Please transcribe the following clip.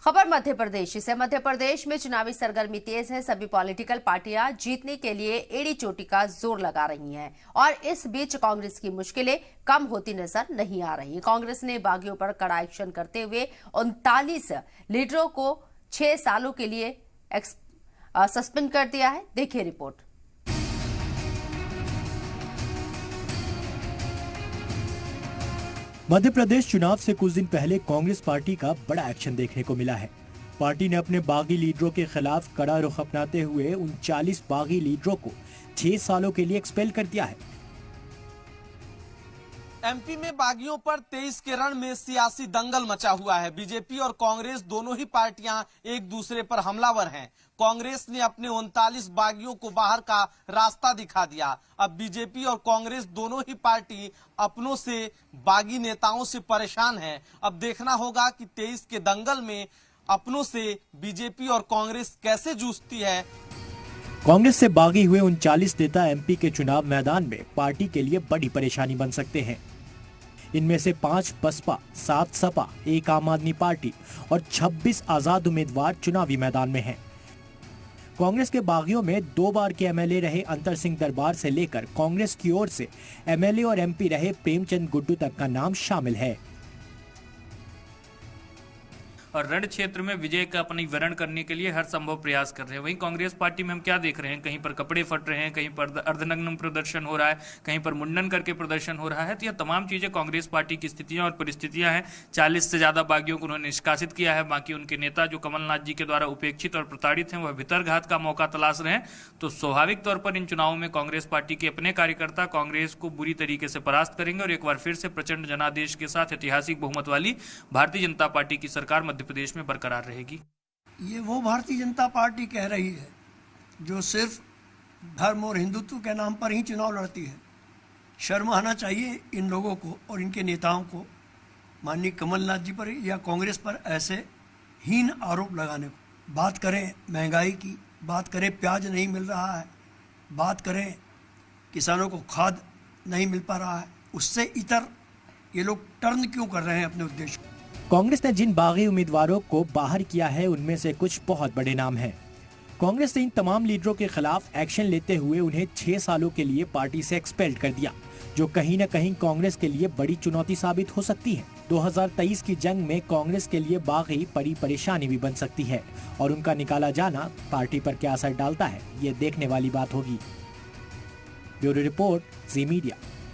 खबर मध्य प्रदेश से। मध्य प्रदेश में चुनावी सरगर्मी तेज है। सभी पॉलिटिकल पार्टियां जीतने के लिए एड़ी चोटी का जोर लगा रही हैं और इस बीच कांग्रेस की मुश्किलें कम होती नजर नहीं आ रही। कांग्रेस ने बागियों पर कड़ा एक्शन करते हुए 39 लीडरों को 6 सालों के लिए सस्पेंड कर दिया है। देखिए रिपोर्ट। मध्य प्रदेश चुनाव से कुछ दिन पहले कांग्रेस पार्टी का बड़ा एक्शन देखने को मिला है। पार्टी ने अपने बागी लीडरों के खिलाफ कड़ा रुख अपनाते हुए 39 बागी लीडरों को 6 सालों के लिए एक्सपेल कर दिया है। एमपी में बागियों पर 23 के रण में सियासी दंगल मचा हुआ है। बीजेपी और कांग्रेस दोनों ही पार्टियां एक दूसरे पर हमलावर हैं। कांग्रेस ने अपने 39 बागियों को बाहर का रास्ता दिखा दिया। अब बीजेपी और कांग्रेस दोनों ही पार्टी अपनों से बागी नेताओं से परेशान है। अब देखना होगा कि 23 के दंगल में अपनों से बीजेपी और कांग्रेस कैसे जूझती है। कांग्रेस से बागी हुए 39 नेता एमपी के चुनाव मैदान में पार्टी के लिए बड़ी परेशानी बन सकते हैं। इनमें से 5 बसपा, 7 सपा, 1 आम आदमी पार्टी और 26 आजाद उम्मीदवार चुनावी मैदान में हैं। कांग्रेस के बागियों में 2 बार के एमएलए रहे अंतर सिंह दरबार से लेकर कांग्रेस की ओर से एमएलए और एमपी रहे प्रेमचंद गुड्डू तक का नाम शामिल है। और रण क्षेत्र में विजय का अपनी वरण करने के लिए हर संभव प्रयास कर रहे हैं। वहीं कांग्रेस पार्टी में हम क्या देख रहे हैं, कहीं पर कपड़े फट रहे हैं, कहीं पर अर्धनग्न प्रदर्शन हो रहा है, कहीं पर मुंडन करके प्रदर्शन हो रहा है। तो यह तमाम चीजें कांग्रेस पार्टी की स्थितियां और परिस्थितियां हैं। 40 से ज्यादा बागियों को उन्होंने निष्कासित किया है। बाकी उनके नेता जो कमलनाथ जी के द्वारा उपेक्षित और प्रताड़ित हैं, वह भितरघात का मौका तलाश रहे हैं। तो स्वाभाविक तौर पर इन चुनावों में कांग्रेस पार्टी के अपने कार्यकर्ता कांग्रेस को बुरी तरीके से परास्त करेंगे और एक बार फिर से प्रचंड जनादेश के साथ ऐतिहासिक बहुमत वाली भारतीय जनता पार्टी की सरकार मध्य प्रदेश में बरकरार रहेगी। ये वो भारतीय जनता पार्टी कह रही है जो सिर्फ धर्म और हिंदुत्व के नाम पर ही चुनाव लड़ती है। शर्म आना चाहिए इन लोगों को और इनके नेताओं को माननीय कमलनाथ जी पर या कांग्रेस पर ऐसे हीन आरोप लगाने को। बात करें महंगाई की, बात करें प्याज नहीं मिल रहा है, बात करें किसानों को खाद नहीं मिल पा रहा है, उससे इतर ये लोग टर्न क्यों कर रहे हैं अपने उद्देश्य को। कांग्रेस ने जिन बागी उम्मीदवारों को बाहर किया है उनमें से कुछ बहुत बड़े नाम हैं। कांग्रेस ने इन तमाम लीडरों के खिलाफ एक्शन लेते हुए उन्हें 6 सालों के लिए पार्टी से एक्सपेल्ड कर दिया, जो कहीं न कहीं कांग्रेस के लिए बड़ी चुनौती साबित हो सकती है। 2023 की जंग में कांग्रेस के लिए बागी बड़ी परेशानी भी बन सकती है और उनका निकाला जाना पार्टी पर क्या असर डालता है, ये देखने वाली बात होगी। ब्यूरो रिपोर्ट, जी मीडिया।